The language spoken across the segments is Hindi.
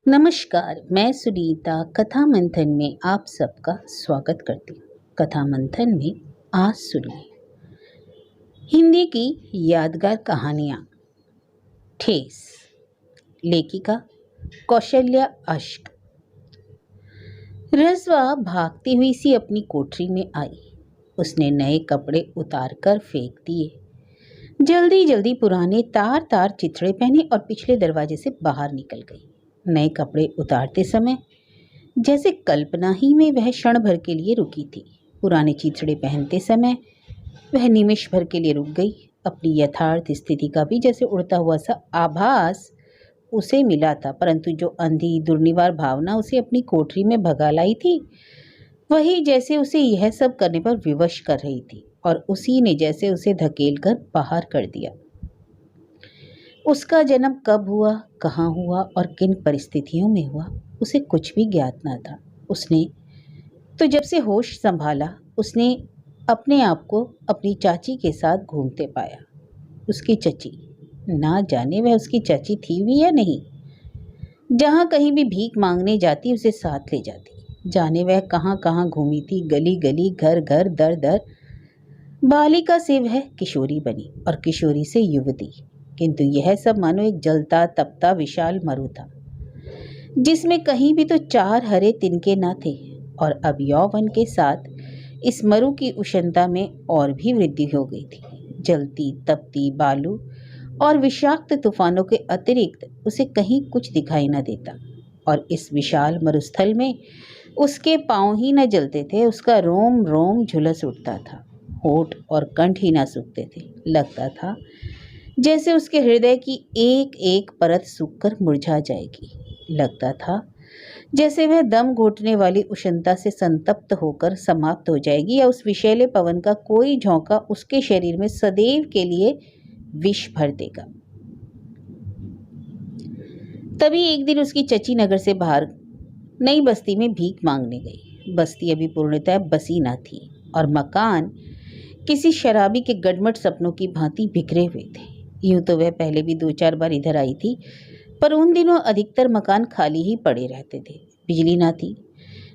नमस्कार, मैं सुनीता कथा मंथन में आप सबका स्वागत करती हूँ। कथा मंथन में आज सुनिए हिंदी की यादगार कहानियाँ। ठेस, लेखिका कौशल्या अश्क। रज़वा भागती हुई सी अपनी कोठरी में आई। उसने नए कपड़े उतार कर फेंक दिए। जल्दी जल्दी पुराने तार तार चिथड़े पहने और पिछले दरवाजे से बाहर निकल गई। नए कपड़े उतारते समय जैसे कल्पना ही में वह क्षण भर के लिए रुकी थी। पुराने चिथड़े पहनते समय वह निमिष भर के लिए रुक गई। अपनी यथार्थ स्थिति का भी जैसे उड़ता हुआ सा आभास उसे मिला था, परंतु जो अंधी दुर्निवार भावना उसे अपनी कोठरी में भगा लाई थी, वही जैसे उसे यह सब करने पर विवश कर रही थी और उसी ने जैसे उसे धकेल कर बाहर कर दिया। उसका जन्म कब हुआ, कहाँ हुआ और किन परिस्थितियों में हुआ, उसे कुछ भी ज्ञात न था। उसने तो जब से होश संभाला, उसने अपने आप को अपनी चाची के साथ घूमते पाया। उसकी चची, ना जाने वह उसकी चाची थी भी या नहीं। जहाँ कहीं भी भीख मांगने जाती उसे साथ ले जाती। जाने वह कहाँ कहाँ घूमी थी, गली गली, घर घर, दर दर। बालिका से वह किशोरी बनी और किशोरी से युवती, किंतु यह सब मानो एक जलता तपता विशाल मरु था, जिसमें कहीं भी तो चार हरे तिनके न थे। और अब यौवन के साथ इस मरु की उष्णता में और भी वृद्धि हो गई थी। जलती तपती बालू और विषाक्त तूफानों के अतिरिक्त उसे कहीं कुछ दिखाई न देता। और इस विशाल मरुस्थल में उसके पांव ही न जलते थे, उसका रोम रोम झुलस उठता था, होठ और कंठ ही न सूखते थे। लगता था जैसे उसके हृदय की एक एक परत सूखकर मुरझा जाएगी। लगता था जैसे वह दम घोटने वाली उष्णता से संतप्त होकर समाप्त हो जाएगी, या उस विषैले पवन का कोई झोंका उसके शरीर में सदैव के लिए विष भर देगा। तभी एक दिन उसकी चची नगर से बाहर नई बस्ती में भीख मांगने गई। बस्ती अभी पूर्णतः बसी न थी और मकान किसी शराबी के गडमट सपनों की भांति बिखरे हुए थे। यूं तो वह पहले भी 2-4 बार इधर आई थी, पर उन दिनों अधिकतर मकान खाली ही पड़े रहते थे। बिजली ना थी,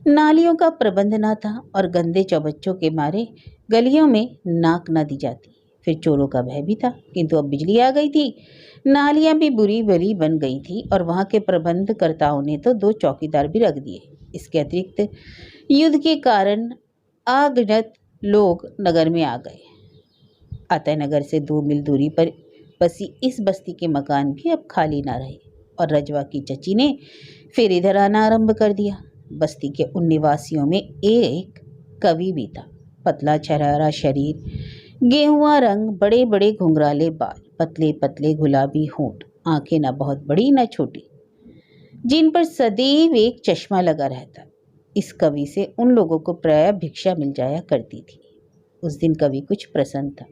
नालियों का प्रबंध ना था और गंदे चौबच्चों के मारे गलियों में नाक ना दी जाती। फिर चोरों का भय भी था, किंतु अब बिजली आ गई थी, नालियां भी बुरी भली बन गई थी और वहां के प्रबंधकर्ताओं ने तो 2 चौकीदार भी रख दिए। इसके अतिरिक्त युद्ध के कारण अगणित लोग नगर में आ गए। अतः नगर से 2 मील दूरी पर बसी इस बस्ती के मकान भी अब खाली ना रहे और रजवा की चची ने फिर इधर आना आरंभ कर दिया। बस्ती के उन निवासियों में एक कवि भी था। पतला छरहरा शरीर, गेहुआ रंग, बड़े बड़े घुंघराले बाल, पतले पतले गुलाबी होंठ, आंखें न बहुत बड़ी न छोटी, जिन पर सदैव एक चश्मा लगा रहता। इस कवि से उन लोगों को प्रायः भिक्षा मिल जाया करती थी। उस दिन कवि कुछ प्रसन्न था।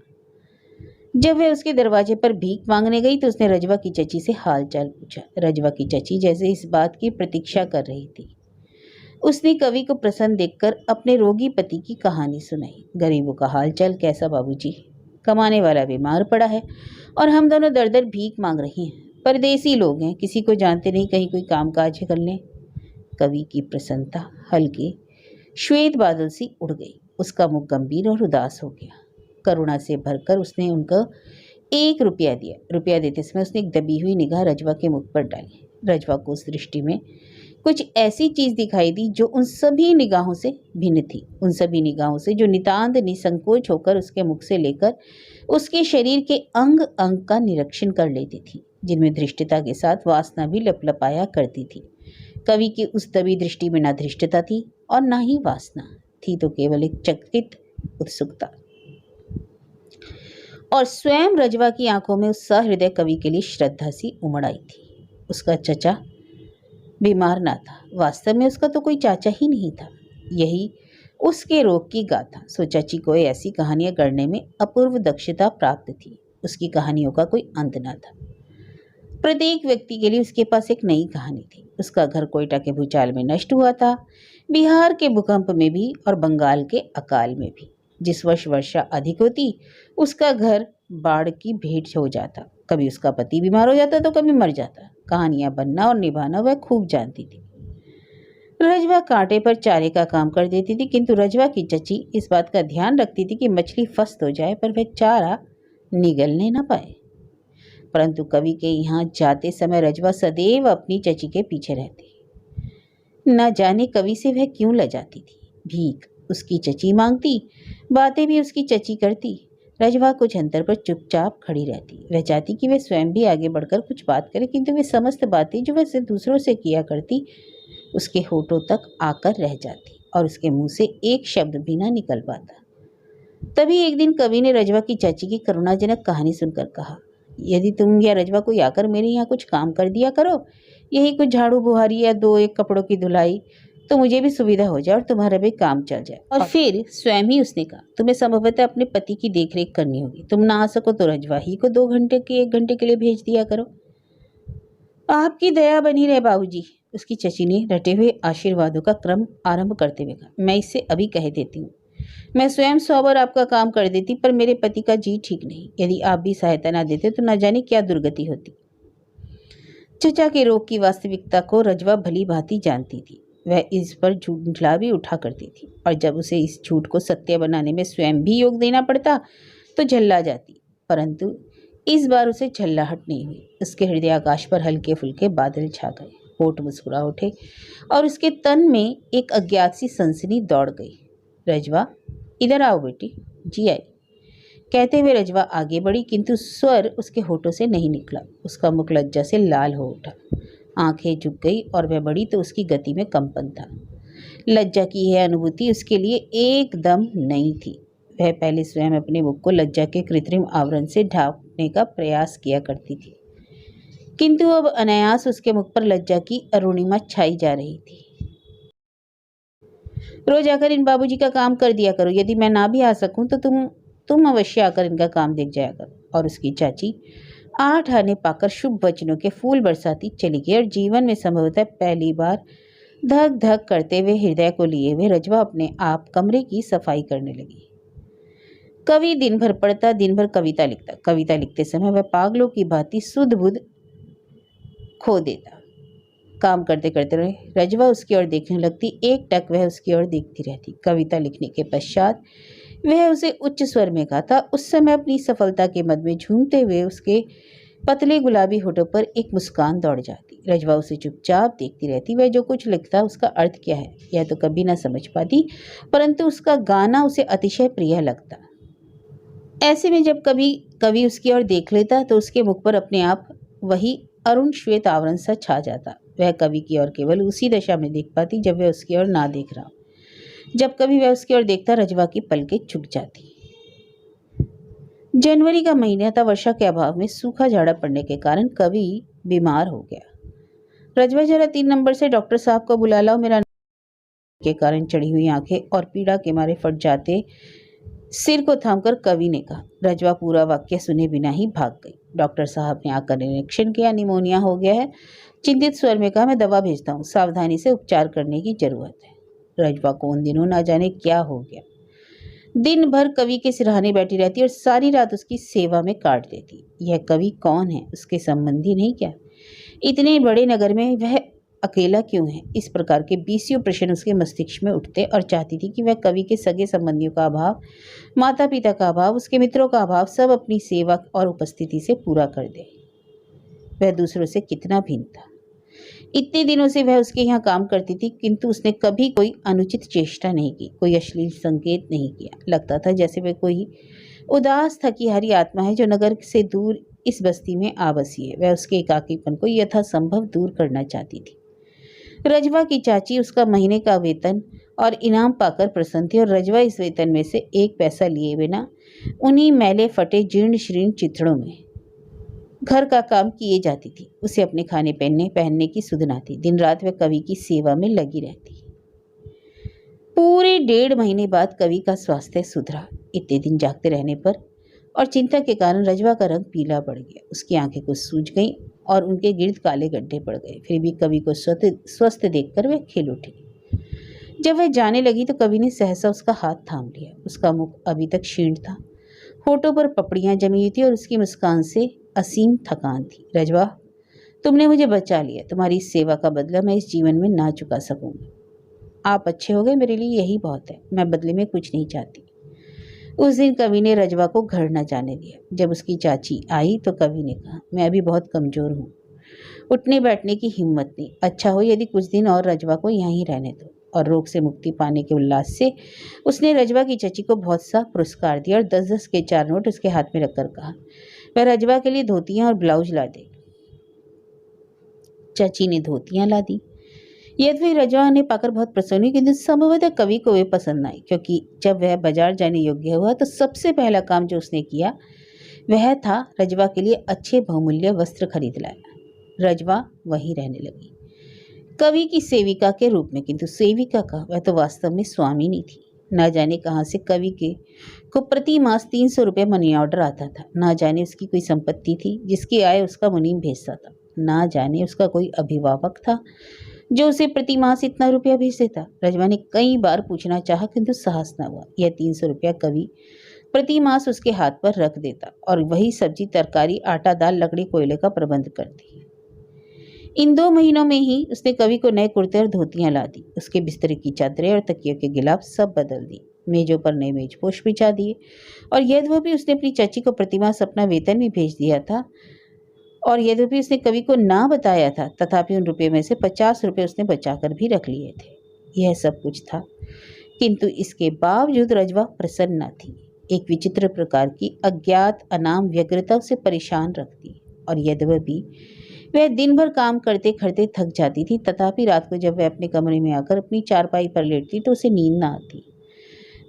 जब वह उसके दरवाजे पर भीख मांगने गई तो उसने रजवा की चची से हालचाल पूछा। रजवा की चची जैसे इस बात की प्रतीक्षा कर रही थी। उसने कवि को प्रसन्न देखकर अपने रोगी पति की कहानी सुनाई। गरीबों का हालचाल कैसा बाबूजी? कमाने वाला बीमार पड़ा है और हम दोनों दर दर भीख मांग रही हैं। परदेसी लोग हैं, किसी को जानते नहीं, कहीं कोई काम काज कर लें। कवि की प्रसन्नता हल्के श्वेत बादल सी उड़ गई। उसका मुख गंभीर और उदास हो गया। करुणा से भरकर उसने उनको 1 रुपया दिया। रुपया देते समय उसने एक दबी हुई निगाह रजवा के मुख पर डाली। रजवा को उस दृष्टि में कुछ ऐसी चीज दिखाई दी जो उन सभी निगाहों से भिन्न थी, उन सभी निगाहों से जो नितांत निसंकोच होकर उसके मुख से लेकर उसके शरीर के अंग अंग का निरीक्षण कर लेती थी, जिनमें धृष्टता के साथ वासना भी लपलपाया करती थी। कवि की उस दबी दृष्टि में न धृष्टता थी और न ही वासना थी, तो केवल एक चकित उत्सुकता। और स्वयं रजवा की आंखों में उस सहृदय कवि के लिए श्रद्धा सी उमड़ आई थी। उसका चचा बीमार ना था, वास्तव में उसका तो कोई चाचा ही नहीं था। यही उसके रोग की गाथा। सो चाची को ऐसी कहानियां गढ़ने में अपूर्व दक्षता प्राप्त थी। उसकी कहानियों का कोई अंत ना था। प्रत्येक व्यक्ति के लिए उसके पास एक नई कहानी थी। उसका घर कोयटा के भूचाल में नष्ट हुआ था, बिहार के भूकंप में भी और बंगाल के अकाल में भी। जिस वर्ष वर्षा अधिक होती, उसका घर बाढ़ की भेंट हो जाता। कभी उसका पति बीमार हो जाता तो कभी मर जाता। कहानियां बनना और निभाना वह खूब जानती थी। रजवा कांटे पर चारे का काम कर देती थी, किंतु रजवा की चची इस बात का ध्यान रखती थी कि मछली फंस तो जाए पर वह चारा निगलने न पाए। परंतु कवि के यहाँ जाते समय रजवा सदैव अपनी चची के पीछे रहती। न जाने कवि से वह क्यों लजाती थी। भीख उसकी चची मांगती, बातें भी उसकी चची करती। रजवा कुछ अंतर पर चुपचाप खड़ी रहती। वह चाहती कि वह स्वयं भी आगे बढ़कर कुछ बात करे, किंतु वे समस्त बातें जो वह दूसरों से किया करती उसके होठों तक आकर रह जाती और उसके मुंह से एक शब्द भी ना निकल पाता। तभी एक दिन कवि ने रजवा की चाची की करुणाजनक कहानी सुनकर कहा, यदि तुम या रजवा कोई आकर मेरे यहाँ कुछ काम कर दिया करो, यही कुछ झाड़ू बुहारी या दो एक कपड़ों की धुलाई, तो मुझे भी सुविधा हो जाए और तुम्हारा भी काम चल जाए। और फिर स्वयं ही उसने कहा, तुम्हें संभवतः अपने पति की देखरेख करनी होगी, तुम ना आ सको तो रजवा ही को 2 घंटे के 1 घंटे के लिए भेज दिया करो। आपकी दया बनी रहे बाबूजी, उसकी चची ने रटे हुए आशीर्वादों का क्रम आरंभ करते हुए कहा, मैं इससे अभी कह देती हूँ, मैं स्वयं 100 बार आपका काम कर देती, पर मेरे पति का जी ठीक नहीं। यदि आप भी सहायता ना देते तो न जाने क्या दुर्गति होती। चचा के रोग की वास्तविकता को रजवा भली भांति जानती थी। वह इस पर झूठला भी उठा करती थी और जब उसे इस झूठ को सत्य बनाने में स्वयं भी योग देना पड़ता तो झल्ला जाती। परंतु इस बार उसे झल्लाहट नहीं हुई। उसके हृदय आकाश पर हल्के फुल्के बादल छा गए, होठ मुस्कुरा उठे और उसके तन में एक अज्ञात सी सनसनी दौड़ गई। रजवा, इधर आओ बेटी। जी आई, कहते हुए रजवा आगे बढ़ी, किंतु स्वर उसके होठों से नहीं निकला। उसका मुख लज्जा से लाल हो उठा, आंखें झुक गई और वह बढ़ी तो उसकी गति में कंपन था। लज्जा की यह अनुभूति उसके लिए एकदम नई थी। वह पहले स्वयं अपने मुख को लज्जा के कृत्रिम आवरण से ढांकने का प्रयास किया करती थी, किंतु अब अनायास उसके मुख पर लज्जा की अरुणिमा छाई जा रही थी। रोज आकर इन बाबूजी का काम कर दिया करो, यदि मैं ना भी आ सकूं तो तुम अवश्य आकर इनका काम देख जाया करो। और उसकी चाची 8 आने पाकर शुभ वचनों के फूल बरसाती चली गई और जीवन में संभवतः पहली बार धक धक करते हुए हृदय को लिए हुए रजवा अपने आप कमरे की सफाई करने लगी। कवि दिन भर पढ़ता, दिन भर कविता लिखता। कविता लिखते समय वह पागलों की भांति सुध बुध खो देता। काम करते करते रहे रजवा उसकी ओर देखने लगती, एक टक वह उसकी ओर देखती रहती। कविता लिखने के पश्चात वह उसे उच्च स्वर में गाता। उस समय अपनी सफलता के मद में झूमते हुए उसके पतले गुलाबी होठों पर एक मुस्कान दौड़ जाती। रजवा उसे चुपचाप देखती रहती। वह जो कुछ लिखता उसका अर्थ क्या है यह तो कभी ना समझ पाती, परंतु उसका गाना उसे अतिशय प्रिय लगता। ऐसे में जब कभी कवि उसकी ओर देख लेता तो उसके मुख पर अपने आप वही अरुण श्वेत आवरण सा छा जाता। वह कवि की ओर केवल उसी दशा में देख पाती जब वह उसकी ओर ना देख रहा। जब कभी वह उसकी ओर देखता रजवा की पलकें झुक जाती। जनवरी का महीना था। वर्षा के अभाव में सूखा झाड़ा पड़ने के कारण कवि बीमार हो गया। रजवा, जरा 3 नंबर से डॉक्टर साहब को बुला लाओ, मेरा के कारण चढ़ी हुई आंखें और पीड़ा के मारे फट जाते सिर को थामकर कवि ने कहा। रजवा पूरा वाक्य सुने बिना ही भाग गई। डॉक्टर साहब ने आकर निरीक्षण किया, निमोनिया हो गया है। चिंतित स्वर में कहा, मैं दवा भेजता हूँ, सावधानी से उपचार करने की जरूरत है। रजवा को उन दिनों ना जाने क्या हो गया। दिन भर कवि के सिरहाने बैठी रहती और सारी रात उसकी सेवा में काट देती। यह कवि कौन है, उसके संबंधी नहीं क्या? इतने बड़े नगर में वह अकेला क्यों है? इस प्रकार के 20 प्रश्न उसके मस्तिष्क में उठते और चाहती थी कि वह कवि के सगे संबंधियों का अभाव, माता पिता का अभाव, उसके मित्रों का अभाव सब अपनी सेवा और उपस्थिति से पूरा कर दे। वह दूसरों से कितना भिन्न था। इतने दिनों से वह उसके यहाँ काम करती थी, किंतु उसने कभी कोई अनुचित चेष्टा नहीं की, कोई अश्लील संकेत नहीं किया। लगता था जैसे वह कोई उदास थकी-हारी आत्मा है जो नगर से दूर इस बस्ती में आ बसी है। वह उसके एकाकीपन को यथासंभव दूर करना चाहती थी। रजवा की चाची उसका महीने का वेतन और इनाम पाकर प्रसन्न थी और रजवा इस वेतन में से 1 पैसा लिए बिना उन्हीं मैले फटे जीर्ण शीर्ण चिथड़ों में घर का काम किए जाती थी। उसे अपने खाने पहनने की सुध न थी। दिन रात वह कवि की सेवा में लगी रहती। पूरे 1.5 महीने बाद कवि का स्वास्थ्य सुधरा। इतने दिन जागते रहने पर और चिंता के कारण रजवा का रंग पीला पड़ गया। उसकी आंखें कुछ सूज गईं और उनके गिर्द काले गड्ढे पड़ गए। फिर भी कवि को स्वस्थ देखकर वह खिल उठी। जब वह जाने लगी तो कवि ने सहसा उसका हाथ थाम लिया। उसका मुख अभी तक क्षीण था, होठों पर पपड़ियां जमी हुई थी और उसकी मुस्कान से असीम थकान थी। रजवा, तुमने मुझे बचा लिया, तुम्हारी इस सेवा का बदला मैं इस जीवन में ना चुका सकूंगी। आप अच्छे हो गए, मेरे लिए यही बहुत है, मैं बदले में कुछ नहीं चाहती। उस दिन कवि ने रजवा को घर न जाने दिया। जब उसकी चाची आई तो कवि ने कहा, मैं अभी बहुत कमजोर हूँ, उठने बैठने की हिम्मत नहीं। अच्छा हो यदि कुछ दिन और रजवा को यहीं रहने दो। और रोग से मुक्ति पाने के उल्लास से उसने रजवा की चाची को बहुत सा पुरस्कार दिया और 10-10 के 4 नोट उसके हाथ में रखकर कहा, वह रजवा के लिए धोतियां और ब्लाउज ला दे। चाची ने धोतियां ला दी। यद्यपि रजवा ने पाकर बहुत प्रसन्न हुई, किंतु संभवतः कवि को वे पसंद आई, क्योंकि जब वह बाजार जाने योग्य हुआ तो सबसे पहला काम जो उसने किया वह था रजवा के लिए अच्छे बहुमूल्य वस्त्र खरीद लाया। रजवा वहीं रहने लगी, कवि की सेविका के रूप में, किंतु सेविका का वह तो वास्तव में स्वामिनी थी। ना जाने कहाँ से कवि के को प्रति मास 300 रुपये मनी ऑर्डर आता था। ना जाने उसकी कोई संपत्ति थी जिसकी आय उसका मुनीम भेजता था। ना जाने उसका कोई अभिभावक था जो उसे प्रति मास इतना रुपया भेज देता। रजवा ने कई बार पूछना चाहा, किंतु साहस न हुआ। यह 300 रुपया कवि प्रति मास उसके हाथ पर रख देता और वही सब्जी, तरकारी, आटा, दाल, लकड़ी, कोयले का प्रबंध करती। इन 2 महीनों में ही उसने कवि को नए कुर्ते और धोतियां ला दी। उसके बिस्तर की चादरें और तकियों के गिलाफ सब बदल दी, मेजों पर नए मेजपोश बिछा दिए। और यद्यपि उसने अपनी चाची को प्रतिमास अपना वेतन भी भेज दिया था, और यद्यपि उसने कवि को ना बताया था, तथापि उन रुपये में से 50 रुपये उसने बचाकर भी रख लिए थे। यह सब कुछ था, किंतु इसके बावजूद रजवा प्रसन्न न थी। एक विचित्र प्रकार की अज्ञात अनाम व्यग्रता उसे परेशान रखती। और यद्यपि वह दिन भर काम करते करते थक जाती थी, तथापि रात को जब वह अपने कमरे में आकर अपनी चारपाई पर लेटती तो उसे नींद न आती।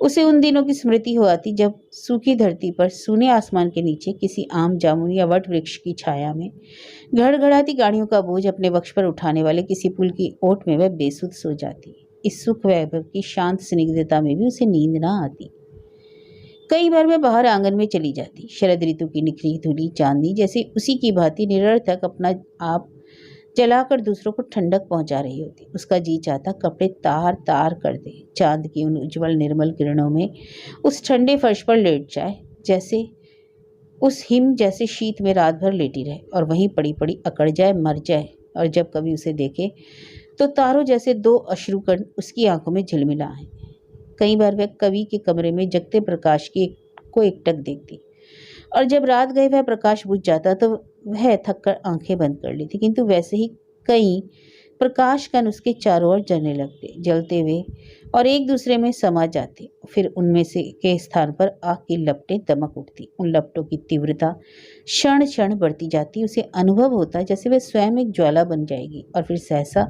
उसे उन दिनों की स्मृति हो आती जब सूखी धरती पर सूने आसमान के नीचे किसी आम, जामुन या वट वृक्ष की छाया में घड़घड़ाती गाड़ियों का बोझ अपने वक्ष पर उठाने वाले किसी पुल की ओट में वह बेसुध सो जाती। इस सुख वैभव की शांत स्निग्धता में भी उसे नींद न आती। कई बार वह बाहर आंगन में चली जाती। शरद ऋतु की निखरी धुली चांदनी जैसे उसी की भांति निरर्थक अपना आप जलाकर दूसरों को ठंडक पहुंचा रही होती। उसका जी चाहता कपड़े तार तार कर दे, चांद की उन उज्जवल निर्मल किरणों में उस ठंडे फर्श पर लेट जाए, जैसे उस हिम जैसे शीत में रात भर लेटी रहे और वहीं पड़ी पड़ी अकड़ जाए, मर जाए। और जब कभी उसे देखे तो तारों जैसे 2 अश्रुकण उसकी आंखों में झिलमिला आए। कई बार वह कवि के कमरे में जगते प्रकाश की को एकटक देखती, और जब रात गए वह प्रकाश बुझ जाता तो वह थककर आंखें बंद कर लेती। किंतु वैसे ही कई प्रकाश कण उसके चारों ओर जलने लगते, जलते हुए और एक दूसरे में समा जाते। फिर उनमें से के स्थान पर आग की लपटें दमक उठती। उन लपटों की तीव्रता क्षण क्षण बढ़ती जाती। उसे अनुभव होता जैसे वह स्वयं एक ज्वाला बन जाएगी और फिर सहसा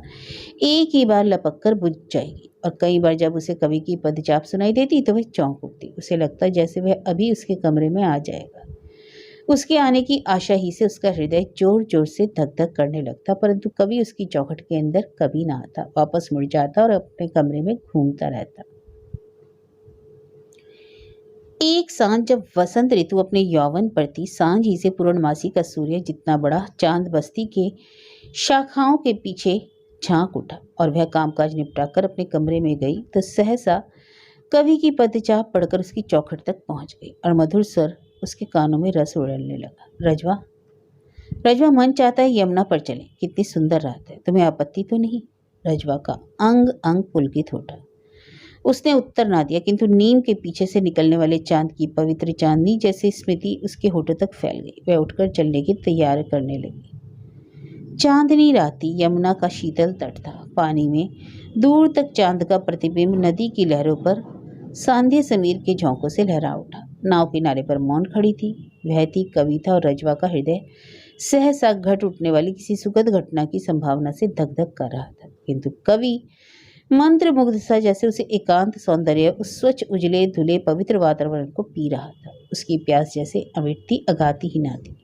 एक ही बार लपक कर बुझ जाएगी। और कई बार जब उसे कवि की पदचाप सुनाई देती तो वह चौंक उठती। उसे लगता जैसे वह अभी उसके कमरे में आ जाएगा। उसके आने की आशा ही से उसका हृदय जोर जोर से धक धक करने लगता, परंतु कभी उसकी चौखट के अंदर कभी ना आता, वापस मुड़ जाता और अपने कमरे में घूमता रहता। एक सांझ जब वसंत ऋतु अपने यौवन पर थी, सांझ ही से पूर्णमासी का सूर्य जितना बड़ा चांद बस्ती के शाखाओं के पीछे झांक उठा और वह कामकाज निपटाकर अपने कमरे में गई तो सहसा कवि की पदचाप पढ़कर उसकी चौखट तक पहुंच गई और मधुर स्वर उसके कानों में रस उड़ने लगा। रजवा, रजवा, मन चाहता है यमुना पर चले, कितनी सुंदर रात है, तुम्हें आपत्ति तो नहीं? रजवा का अंग अंग पुलकित उठा। उसने उत्तर ना दिया, किंतु नीम के पीछे से निकलने वाले चांद की पवित्र चांदनी जैसी स्मृति उसके होठों तक फैल गई। वह उठकर चलने की तैयारी करने लगी। चांदनी राती यमुना का शीतल तट था। पानी में दूर तक चांद का प्रतिबिंब नदी की लहरों पर सांध्य समीर के झोंकों से लहरा उठा। नाव किनारे पर मौन खड़ी थी। वह थी कविता, और रजवा का हृदय सहसा घट उठने वाली किसी सुखद घटना की संभावना से धक धक कर रहा था। किंतु कवि मंत्र मुग्ध सा जैसे उसे एकांत सौंदर्य, उस स्वच्छ उजले धुले पवित्र वातावरण को पी रहा था। उसकी प्यास जैसे अमिटती अगाती ही ना थी।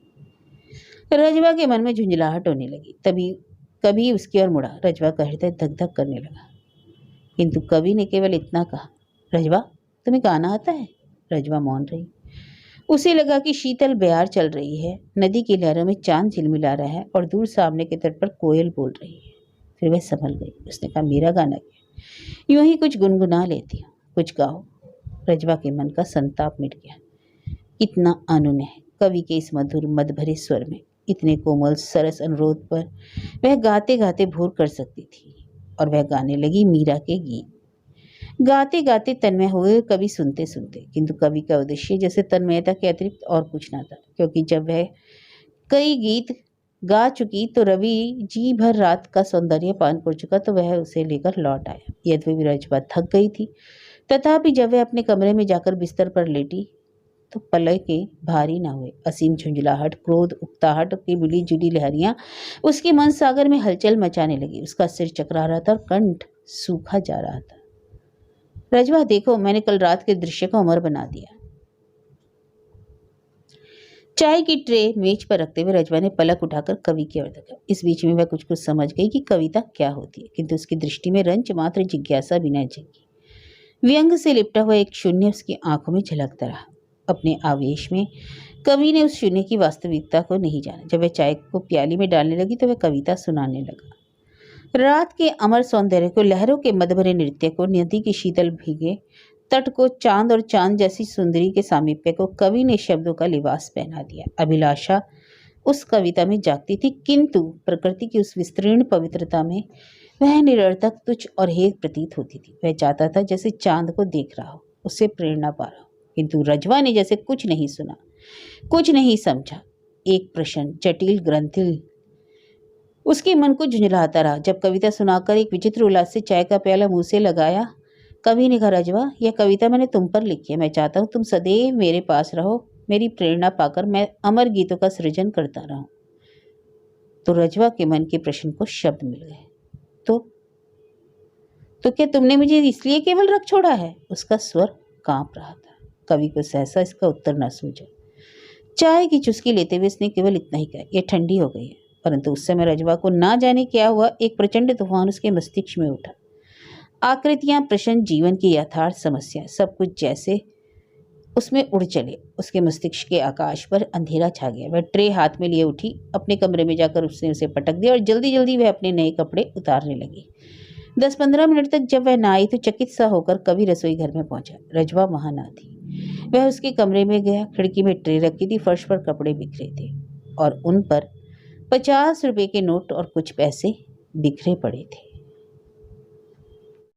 रजवा के मन में झुंझलाहट होने लगी। तभी कभी उसकी ओर मुड़ा। रजवा का हृदय धक धक करने लगा, किंतु कवि ने केवल इतना कहा, रजवा, तुम्हें गाना आता है? रजवा मौन रही। उसे लगा कि शीतल बयार चल रही है, नदी की लहरों में चांद झिलमिला रहा है और दूर सामने के तट पर कोयल बोल रही है। फिर वह संभल गई। उसने कहा, मेरा गाना क्या, यूं ही कुछ गुनगुना लेती हूँ, कुछ गाओ। रजवा के मन का संताप मिट गया। कितना आनंद है कवि के इस मधुर मद भरे स्वर में, इतने कोमल सरस अनुरोध पर वह गाते गाते भोर कर सकती थी। और वह गाने लगी मीरा के गीत। गाते गाते तन्मय हुए कवि सुनते सुनते, किंतु कवि का उद्देश्य जैसे तन्मयता के अतिरिक्त और कुछ ना था, क्योंकि जब वह कई गीत गा चुकी तो रवि जी भर रात का सौंदर्य पान कर चुका, तो वह उसे लेकर लौट आया। यद्यपि रजवा थक गई थी, तथापि जब वह अपने कमरे में जाकर बिस्तर पर लेटी तो पलकें भारी न हुए। असीम झुंझलाहट, क्रोध, उकताहट की मिली जुली लहरियां उसके मन सागर में हलचल मचाने लगी। उसका सिर चकरा रहा था और कंठ सूखा जा रहा था। रजवा, देखो, मैंने कल रात के दृश्य को अमर बना दिया। चाय की ट्रे मेज पर रखते हुए रजवा ने पलक उठाकर कवि की ओर देखा। इस बीच में वह कुछ कुछ समझ गई कि कविता क्या होती है, किंतु उसकी दृष्टि में रंच मात्र जिज्ञासा भी न जगी। व्यंग से लिपटा हुआ एक शून्य उसकी आंखों में झलकता रहा। अपने आवेश में कवि ने उस शून्य की वास्तविकता को नहीं जाना। जब वह चाय को प्याली में डालने लगी तो वह कविता सुनाने लगा। रात के अमर सौंदर्य को, लहरों के मदभरे नृत्य को, नदी के शीतल भीगे तट को, चांद और चांद जैसी सुंदरी के सामीप्य को कवि ने शब्दों का लिबास पहना दिया। अभिलाषा उस कविता में जागती थी, किंतु प्रकृति की उस विस्तीर्ण पवित्रता में वह निरर्थक, तुच्छ और हेय प्रतीत होती थी। वह चाहता था जैसे चांद को देख रहा हो, उससे प्रेरणा पा रहा हो, किंतु रजवा ने जैसे कुछ नहीं सुना, कुछ नहीं समझा। एक प्रश्न, जटिल ग्रंथिल, उसके मन को झुंझलाता रहा। जब कविता सुनाकर एक विचित्र उल्लास से चाय का प्याला मुंह से लगाया, कवि ने कहा, रजवा, यह कविता मैंने तुम पर लिखी है। मैं चाहता हूं तुम सदैव मेरे पास रहो, मेरी प्रेरणा पाकर मैं अमर गीतों का सृजन करता रहूं। तो रजवा के मन के प्रश्न को शब्द मिल गए। तो क्या तुमने मुझे इसलिए केवल रख छोड़ा है? उसका स्वर कांप रहा था। कवि को सहसा इसका उत्तर न सूझा। चाय की चुस्की लेते हुए इसने केवल इतना ही कहा, यह ठंडी हो गई है। परंतु उस समय रजवा को ना जाने क्या हुआ, एक प्रचंड तूफान उसके मस्तिष्क में उठा। आकृतियां, प्रश्न, जीवन की यथार्थ समस्या, सब कुछ जैसे उसमें उड़ चले। उसके मस्तिष्क के आकाश पर अंधेरा छा गया। वह ट्रे हाथ में लिए उठी, अपने कमरे में जाकर उसने उसे पटक दिया और जल्दी जल्दी वह अपने नए कपड़े उतारने लगी। 10-15 मिनट तक जब वह ना आई तो चकित सा होकर कवि रसोई घर में पहुंचा। रजवा वहां ना थी। वह उसके कमरे में गया। खिड़की में ट्रे रखी थी, फर्श पर कपड़े बिखरे थे और उन पर 50 रुपए के नोट और कुछ पैसे बिखरे पड़े थे।